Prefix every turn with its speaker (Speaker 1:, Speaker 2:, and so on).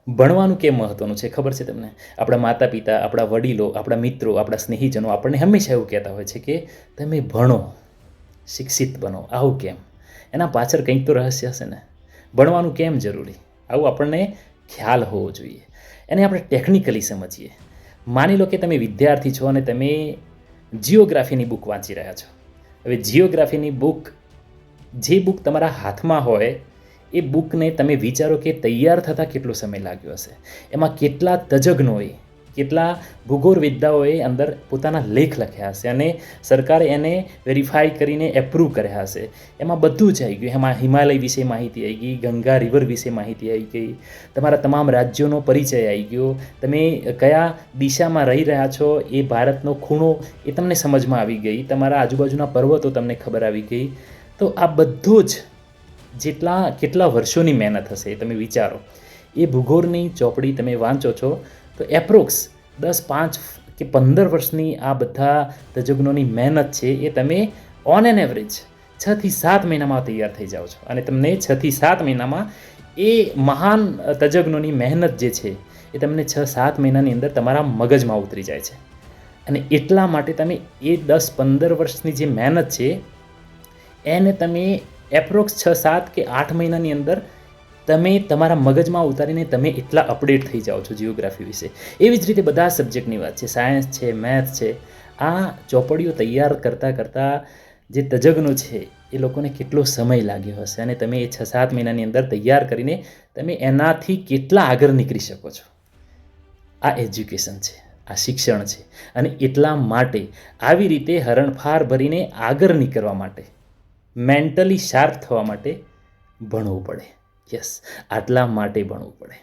Speaker 1: ભણવાનું કેમ મહત્ત્વનું છે ખબર છે તમને? આપણા માતા પિતા, આપણા વડીલો, આપણા મિત્રો, આપણા સ્નેહીજનો આપણને હંમેશા એવું કહેતા હોય છે કે તમે ભણો, શિક્ષિત બનો. આવું કેમ? એના પાછળ કંઈક તો રહસ્ય હશે ને. ભણવાનું કેમ જરૂરી? આવું આપણને ખ્યાલ હોવો જોઈએ. એને આપણે ટેકનિકલી સમજીએ. માની લો કે તમે વિદ્યાર્થી છો અને તમે જિયોગ્રાફીની બુક વાંચી રહ્યા છો. હવે જિયોગ્રાફીની બુક, જે બુક તમારા હાથમાં હોય એ બુકને તમે વિચારો કે તૈયાર થતાં કેટલો સમય લાગ્યો હશે. એમાં કેટલા તજજ્ઞોએ, કેટલા ભૂગોળવિદ્યાઓએ અંદર પોતાના લેખ લખ્યા હશે અને સરકારે એને વેરીફાઈ કરીને એપ્રૂવ કર્યા હશે. એમાં બધું જ આવી ગયું. એમાં હિમાલય વિશે માહિતી આવી ગઈ, ગંગા રિવર વિશે માહિતી આવી ગઈ, તમારા તમામ રાજ્યોનો પરિચય આવી ગયો, તમે કયા દિશામાં રહી રહ્યા છો એ ભારતનો ખૂણો એ તમને સમજમાં આવી ગઈ, તમારા આજુબાજુના પર્વતો તમને ખબર આવી ગઈ. તો આ બધું જ કેટલા વર્ષોની મહેનત હશે એ તમે વિચારો. એ ભૂગોળની ચોપડી તમે વાંચો છો તો એપ્રોક્સ 10, 5 કે 15 વર્ષની આ બધા તજજ્ઞોની મહેનત છે એ તમે ઓન એન એવરેજ 6 થી 7 મહિનામાં તૈયાર થઈ જાઓ છો. અને તમને 6 થી 7 મહિનામાં એ મહાન તજજ્ઞોની મહેનત જે છે એ તમને 6-7 મહિનાની અંદર તમારા મગજમાં ઉતરી જાય છે. અને એટલા માટે તમે એ 10-15 વર્ષની જે મહેનત છે એને તમે એપ્રોક્સ 6-7 કે 8 મહિનાની અંદર તમે તમારા મગજમાં ઉતારીને તમે એટલા અપડેટ થઈ જાઓ છો જિયોગ્રાફી વિશે. એવી જ રીતે બધા સબ્જેક્ટની વાત છે, સાયન્સ છે, મેથ્સ છે. આ ચોપડીઓ તૈયાર કરતાં જે તજજ્ઞો છે એ લોકોને કેટલો સમય લાગ્યો હશે અને તમે એ 6-7 મહિનાની અંદર તૈયાર કરીને તમે એનાથી કેટલા આગળ નીકળી શકો છો. આ એજ્યુકેશન છે, આ શિક્ષણ છે. અને એટલા માટે આવી રીતે હરણફાળ ભરીને આગળ નીકળવા માટે, મેન્ટલી શાર્પ થવા માટે ભણવું પડે. યસ, આટલા માટે ભણવું પડે.